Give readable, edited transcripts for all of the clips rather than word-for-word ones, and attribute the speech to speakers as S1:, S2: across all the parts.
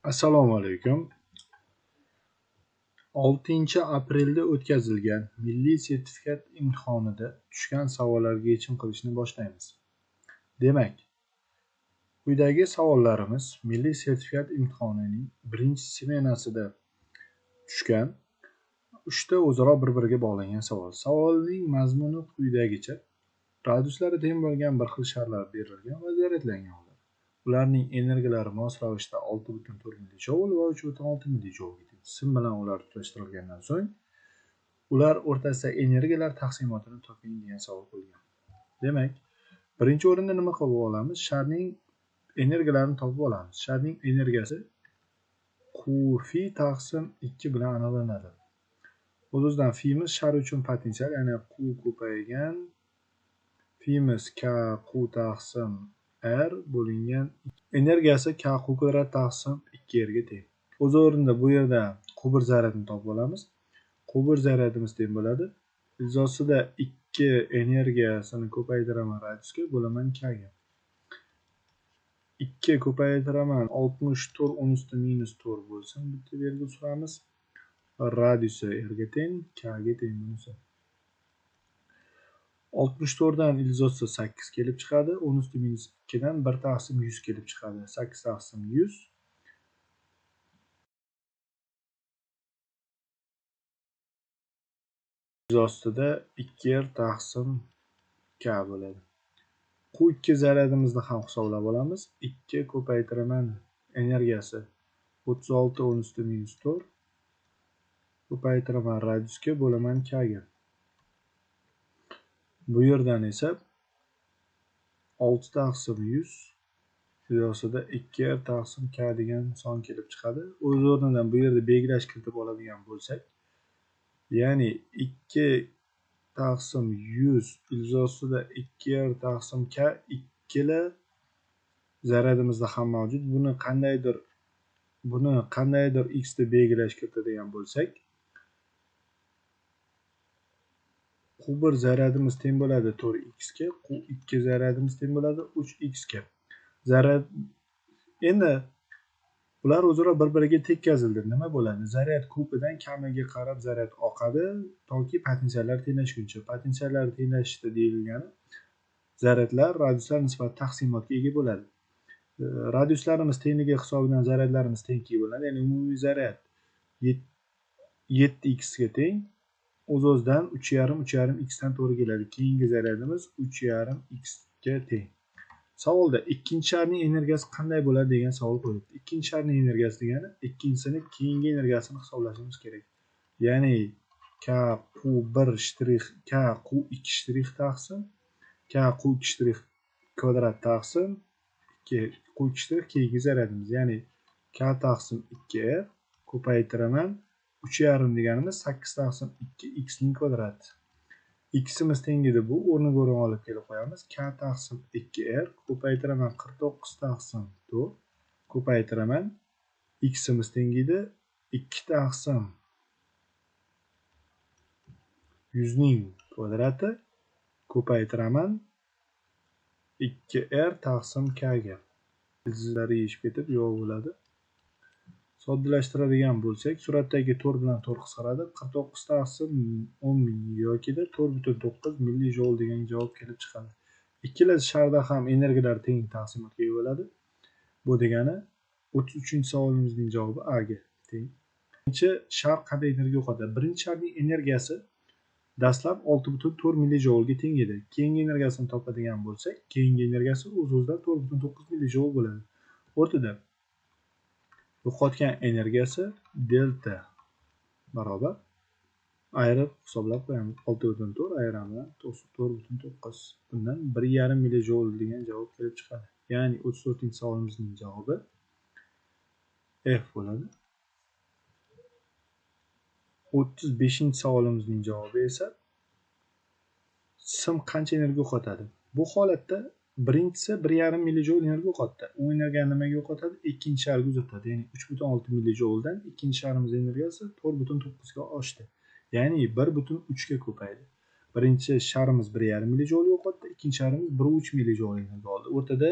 S1: Assalomu alaykum. 6-aprelda o'tkazilgan milliy sertifikat imtihonida tushgan savollarga yechim qilishni boshlaymiz. Demak, quyidagi savollarimiz milliy sertifikat imtihonining birinchi smenasida tushgan 3 ta o'zaro bir-biriga bog'langan savol. Savolning mazmuni quyidagicha: radiuslari teng bo'lgan bir xil sharlar berilgan va zaryadlangan. Ularning energiyalari mos ravishda 6,4 millijoul va 3,6 millijoul. Sim bilan ular tutashtirilgandan so'ng ular o'rtasidagi energiyalar taqsimotini toping degan savol qo'yilgan. Demak, birinchi o'rinda nima qilib olamiz? Sharning energiyalarini topib olamiz. Sharning energiyasi Q fi taqsim 2 bilan aniqlanadi. O'z-o'zidan fimiz shar uchun potensial, ya'ni Q ko'paygan, fimiz K Q taqsim R bo'lingan energiyasi K Q kvadrat taqsim 2R ga teng. O'z o'rnida bu yerda Q1 zaryadini topib olamiz. Q1 zaryadimiz teng bo'ladi. Izosida 2 energiyasini ko'paytiraman radiusga bo'laman K ga. 2 ko'paytiraman 64 10 usti minus 4 bo'lsin. Bitta belgi suramiz. Radiusi R ga teng, K ga teng bo'lsa. 64 dan ilzosi 8 kelib chiqadi. 10 usti minus 2 dan 1 taqsim 100 kelib chiqadi. 8 taqsim 100. Ostida 2R taqsim K bo'ladi. Q2 zaryadimizni ham hisoblab olamiz. 2 ko'paytiraman energiyasi 36 10 usti minus 4 ko'paytiraman radiusga bo'laman K ga. Bu yerdan esa 6 taqsim 100 izosida 2R taqsim K degan son kelib chiqadi. O'z o'rnidan bu yerda belgilash kiritib oladigan bo'lsak, ya'ni 2 taqsim 100 izosida 2R taqsim K ikkala zaryadimizda ham mavjud. Buni qandaydir x deb belgilash kiritadigan bo'lsak, Q1 zaryadimiz teng bo'ladi 4x ga, Q2 zaryadimiz teng bo'ladi 3x ga. Zaryad endi ular o'zaro bir-biriga tekkazildi. Nima bo'ladi? Zaryad ko'pidan kamiga qarab zaryad oqadi toki potensiallar tenglashguncha. Potensiallar tenglashishda deyilgani zaryadlar radiuslar nisbati taqsimotga ega bo'ladi. Radiuslarimiz tengligi hisobidan zaryadlarimiz tengki bo'ladi. Ya'ni umumiy zaryad 7x ga teng. O'z-o'zidan 3,5 x dan to'g'ri keladi. Keyingi zaryadimiz 3,5 x ga teng. Savolda ikkinchi sharning energiyasi qanday bo'ladi degan savol qo'yildi. Ikkinchi sharning energiyasi degani ikkinchisini keyingi energiyasini hisoblashimiz kerak. Ya'ni K Q1 shtrix K Q2 shtrix taqsim K Q2 shtrix kvadrat taqsim 2 Q2 shtrix keyingi zaryadimiz. Ya'ni K taqsim 2R ko'paytiraman 3,5 deganimiz 8 taqsim 2 x ning kvadrati. X'imiz teng edi, bu o'rniga o'rin olib kelib qo'yamiz. K taqsim 2R ko'paytiraman 49 taqsim 4 ko'paytiraman x'imiz teng edi 2 taqsim 100 ning kvadrati ko'paytiraman 2R taqsim K ga. Izlari yechib ketib javob bo'ladi. Soddalashtiradigan bo'lsak, suratdagi 4 bilan 4 qisqaradi. 49 taqsim 10 yokida 4,9 millijoul degan javob kelib chiqadi. Ikkala sharda ham energiyalar teng taqsimotga ega bo'ladi. Bu degani 33-savolimizning javobi A ga teng. Birinchi shar qanday energiya yo'qotadi? Birinchi sharning energiyasi dastlab 6,4 millijoulga teng edi. Keyingi energiyasini topadigan bo'lsak, keyingi energiyasi o'z-o'zidan 4,9 millijoul bo'ladi. O'rtada yo'qotgan energiyasi delta barobar ayirib hisoblab qo'yamiz. 6,4 ayiramiz 4,9. Bundan 1,5 millijoul degan javob kelib chiqadi. Ya'ni 34-savolimizning javobi F bo'ladi. 35-savolimizning javobi esa sim qancha energiya yo'qotadi? Bu holatda birinchisi 1,5 millijoul energiya yo'qotdi. U energiyani nimaga yo'qotadi? Ikkinchi sharga uzatadi. Ya'ni 3,6 millijouldan ikkinchi sharimiz energiyasi 4,9 ga oshdi. Ya'ni 1,3 ga ko'paydi. Birinchi sharimiz 1,5 millijoul yo'qotdi, ikkinchi sharimiz 1,3 millijoul energiya oldi. O'rtada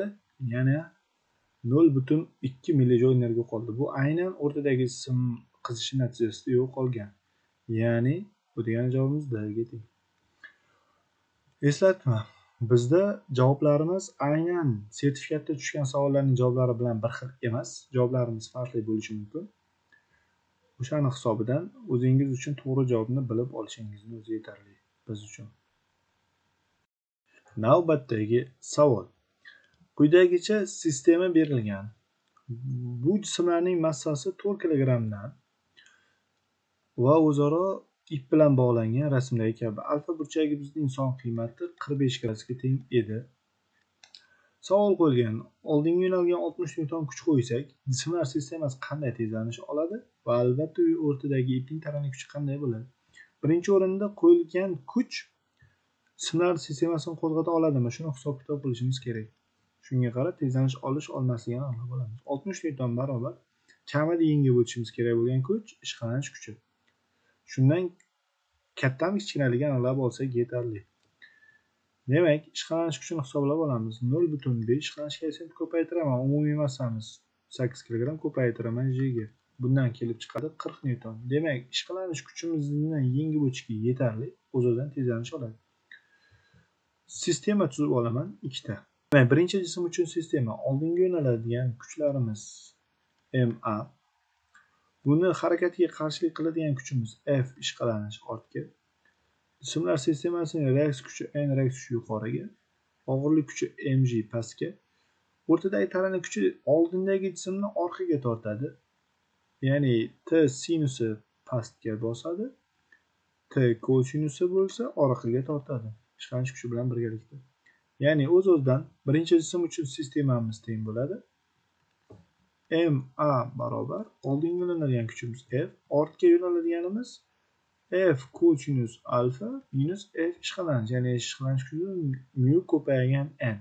S1: yana 0,2 millijoy energiya qoldi. Bu aynan o'rtadagi sim qizishi natijasida yo'qolgan. Ya'ni bu degani javobimiz D ga teng. Eslatma. Bizda javoblarimiz aynan sertifikatda tushgan savollarning javoblari bilan bir xil emas. Javoblarimiz farqli bo'lishi mumkin. O'shani hisobidan o'zingiz uchun to'g'ri javobni bilib olishingizni o'zi yetarli biz uchun. Navbatdagi savol. Quyidagicha sistema berilgan. Bu jismlarning massasi 4 kilogrammdan va o'zaro ip bilan bog'langan rasmdagi kabi alfa burchagi bizning inson qiymati 45 gradusga teng edi. Savol qo'yilgan. Oldinga yo'nalgan 60 newton kuch qo'ysak, jismlar sistemasi qanday tezlanish oladi va albatta o'rtadagi ipning taranish kuchi qanday bo'ladi? Birinchi o'rinda qo'yilgan kuch jismlar sistemasini qo'zg'ata oladimi? Shuni hisob-kitob qilishimiz kerak. Shunga qarab tezlanish olish olmasligini aniqlab olamiz. 60 newton barobar kamida yengib o'tishimiz kerak bo'lgan kuch ishqalanish kuchi. Shundan kattami kichkinaligini aniqlab olsak yetarli. Demak, ishqalanish kuchini hisoblab olamiz. 0,5 ishqalanish koeffitsiyentini ko'paytiraman. Umumiy massamiz 8 kg ko'paytiraman G ga. Bundan kelib chiqadi 40 newton. Demak, ishqalanish kuchimizni yengib o'tishga yetarli, o'z-o'zidan tezlanish oladi. Sistema tuzib olaman ikkita. Demak, birinchi jism uchun sistema oldinga yo'naladigan kuchlarimiz MA. Buni harakatiga qarshilik qiladigan kuchimiz F ishqalanish ortga. Jismlar sistemasining reaks kuchi N reaks kuchi yuqoriga, og'irlik kuchi mg pastga. O'rtadagi taranish kuchi oldindagi jismni orqaga tortadi. Ya'ni T sinusi pastga bosadi, T kosinusi bo'lsa orqaga tortadi. Ishqalanish kuchi bilan birgalikda. Ya'ni o'z-o'zidan birinchi jism uchun sistemamiz teng bo'ladi. MA barobar oldinga yo'naladigan kuchimiz F, ortga yo'naladiganimiz F kosinus alfa minus F ishqalanish, ya'ni ishqalanish kuchi mu ko'paygan n.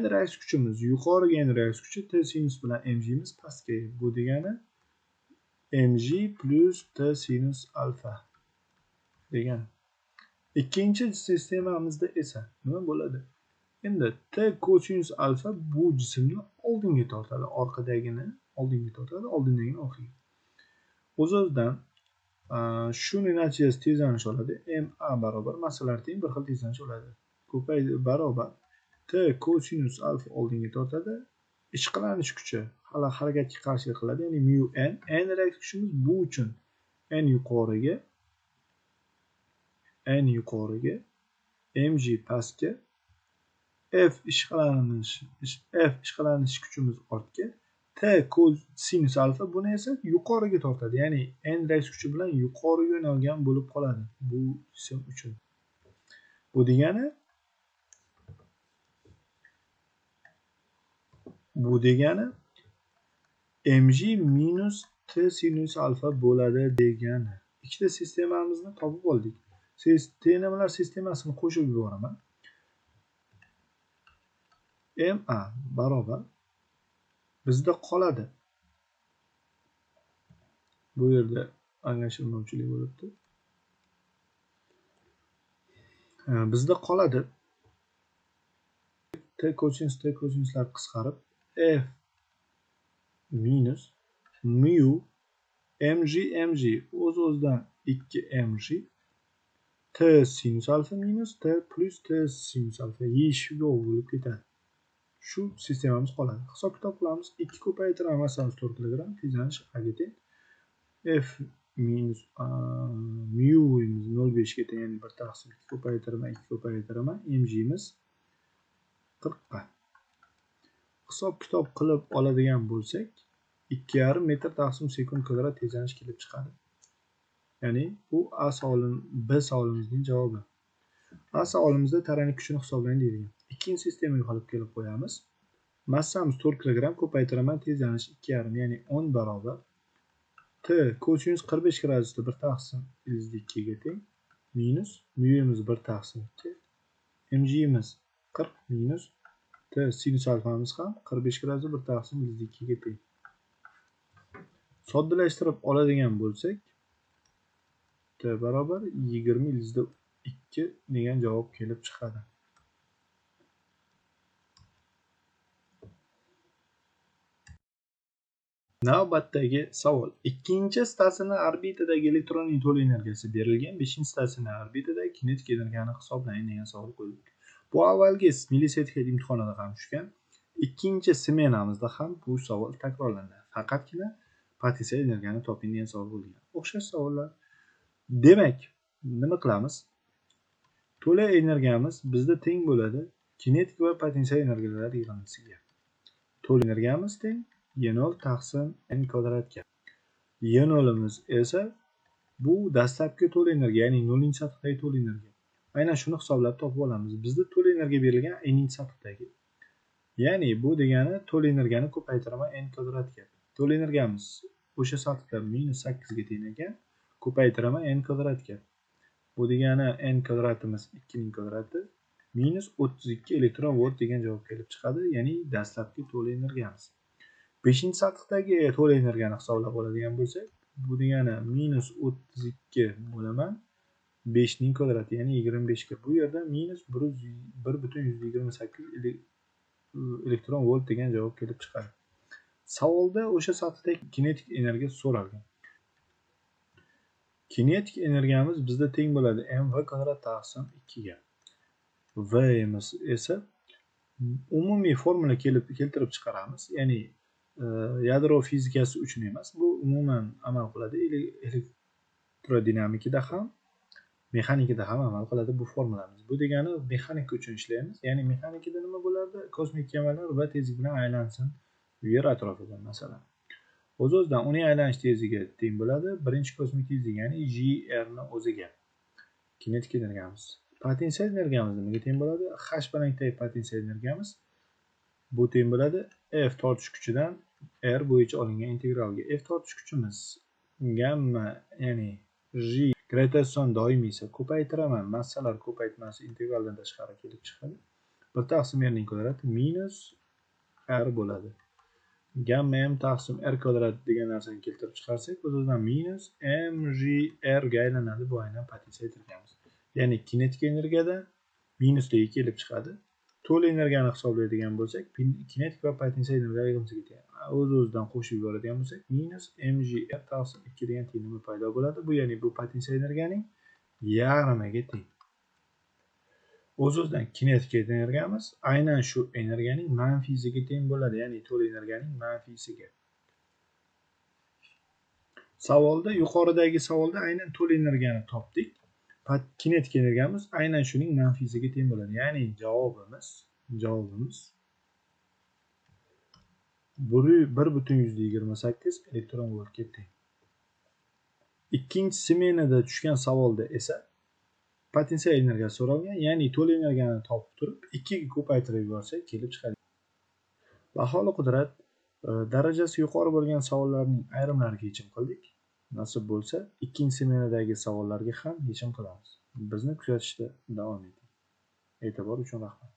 S1: N reaks kuchimiz yuqoriga n reaks kuchi T sinus bilan mg miz pastga. Bu degani mg plus T sinus alfa degani. Ikkinchi sistemamizda esa nima bo'ladi? Endi T kosinus alfa bu jismni oldinga tortadi, orqadagini oldinga tortadi, oldindagini orqaga. O'z-o'zidan shuni natijasi tezlanish oladi. MA barobar massalar teng bir xil tezlanish oladi. Ko'paydi barobar T kosinus alfa oldinga tortadi. Ishqalanish kuchi hali harakatga qarshilik qiladi, ya'ni mu n. N reaks kuchimiz bu uchun n yuqoriga mg pastga, F ishqalanish kuchimiz ortga, T kosinus alfa buni esa yuqoriga tortadi. Ya'ni n reaks kuchi bilan yuqoriga yo'nalgan bo'lib qoladi bu jism uchun. Bu degani mg minus T sinus alfa bo'ladi degani. Ikkita sistemamizni topib oldik. Sistemalar sistemasini qo'shib yuboraman. MA barobar bizda qoladi. Bu yerda anglashilmovchilik bo'libdi. Bizda qoladi T kosinuslar qisqarib F minus mu mg o'z-o'zidan 2 mg T sinus alfa minus T plus T sinus alfa yeshiga bo'lib ketadi. Shu sistemamiz qoladi. Hisob-kitob qilamiz. 2 ko'paytiraman massamiz 4 kg, tezlanish A ga teng. F minus mu 0,5 ga teng, ya'ni 1 taqsim 2 ko'paytiraman mg miz 40 ga. Hisob-kitob qilib oladigan bo'lsak, 2,5 metr taqsim sekund kvadrat tezlanish kelib chiqadi. Ya'ni bu A savolim, B savolimizning javobi. A savolimizda taranish kuchini hisoblang deyilgan. Ikkinchi sistemaga olib kelib qo'yamiz. Massamiz 4 kg ko'paytiraman tezlanish 2,5 ya'ni 10 barobar T kosinus 45 gradusda 1 taqsim 2 ga teng minus mu'miz 1 taqsim 2 mg miz 40 minus T sinus alfamiz ham 45 gradusda 1 taqsim 2 ga teng. Soddalashtirib oladigan bo'lsak T barobar 20/2 degan javob kelib chiqadi. Navbatdagi savol. Ikkinchi statsionar orbitadagi elektronning to'liq energiyasi berilgan. 5-statsionar orbitadagi kinetik energiyani hisoblang degan savol qo'yildi. Bu avvalgi millisekund imtihonida ham tushgan. Ikkinchi smenamizda ham bu savol takrorlanadi. Faqatgina potensial energiyani toping degan savol bo'lgan. O'xshash savollar. Demak, nima qilamiz? To'liq energiyamiz bizda teng bo'ladi kinetik va potensial energiyalar yig'indisiga. To'liq energiyamiz teng E0 taqsim n kvadratga. E0'imiz esa bu dastlabki to'liq energiya, ya'ni 0-sathdagi to'liq energiya. Aynan shuni hisoblab topib olamiz. Bizda to'liq energiya berilgan n-sathdagi. Ya'ni bu degani to'liq energiyani ko'paytiraman n kvadratga. To'liq energiyamiz o'sha sathda -8 ga teng ekan, ko'paytiraman n kvadratga. Bu degani n kvadratimiz 2 ning kvadrati -32 elektron volt degan javob kelib chiqadi, ya'ni dastlabki to'liq energiyamiz. 5-sathdagi to'liq energiyani hisoblab oladigan bo'lsak, bu degani -32 bo'laman 5 ning kvadrati, ya'ni 25 ga. Bu yerda -1,28 elektron volt degan javob kelib chiqadi. Savolda o'sha sathdagi kinetik energiya so'ralgan. Kinetik energiyamiz bizda teng bo'ladi mv kvadrat taqsim 2 ga. V esa umumiy formula keltirib chiqaramiz, ya'ni yadro fizikasi uchun emas, bu umuman amal qiladi. Elektrodinamikada ham, mexanikada ham amal qiladi bu formulamiz. Bu degani mexanika uchun ishlaymiz. Ya'ni mexanikada nima bo'lardi? Kosmik kemalar va tezlik bilan aylansin yer atrofida masalan. O'z-o'zidan uning aylanish tezligi teng bo'ladi birinchi kosmik tezlik, ya'ni gr ni o'ziga. Kinetik energiyamiz. Potensial energiyamiz nimaga teng bo'ladi? H balandlikdagi potensial energiyamiz bu teng bo'ladi F tortish kuchidan R bo'yicha olingan integralga. F tortish kuchimiz gamma, ya'ni G gravitatsion doimiy esa ko'paytiraman massalar ko'paytmasi integraldan tashqari kelib chiqadi. 1 taqsim R ning kvadrati minus R bo'ladi. Gamma m taqsim R kvadrat degan narsani keltirib chiqarsak, o'zidan minus mgr ga aylanadi. Bu aynan potensial energiyamiz. Ya'ni kinetik energiyada minusga kelib chiqadi. To'liq energiyani hisoblaydigan bo'lsak, kinetik va potensial energiya yig'indisiga o'z-o'zidan qo'shib yuboradigan bo'lsak, minus mgr taqsim 2 degan tengligi paydo bo'ladi. Bu ya'ni bu potensial energiyaning yarmiga teng. O'z-o'zidan kinetik energiyamiz aynan shu energiyaning manfiysiga teng bo'ladi, ya'ni to'liq energiyaning manfiysiga. Savolda, yuqoridagi savolda aynan to'liq energiyani topdik. Kinetik energiyamiz aynan shuning manfiysiga teng bo'ladi. Ya'ni javobimiz 1,28 elektron voltga teng. Ikkinchi smenada tushgan savolda esa potensial energiya so'ralgan, ya'ni to'liq energiyani topib turib 2 ga ko'paytirib yuborsak kelib chiqadi. Baholi qudrat darajasi yuqori bo'lgan savollarning ayrimlariga yechim qildik. Nasib bo'lsa, ikkinchi smenadagi savollarga ham yechim qilamiz. Bizni kuzatishda davom eting. E'tibor uchun rahmat.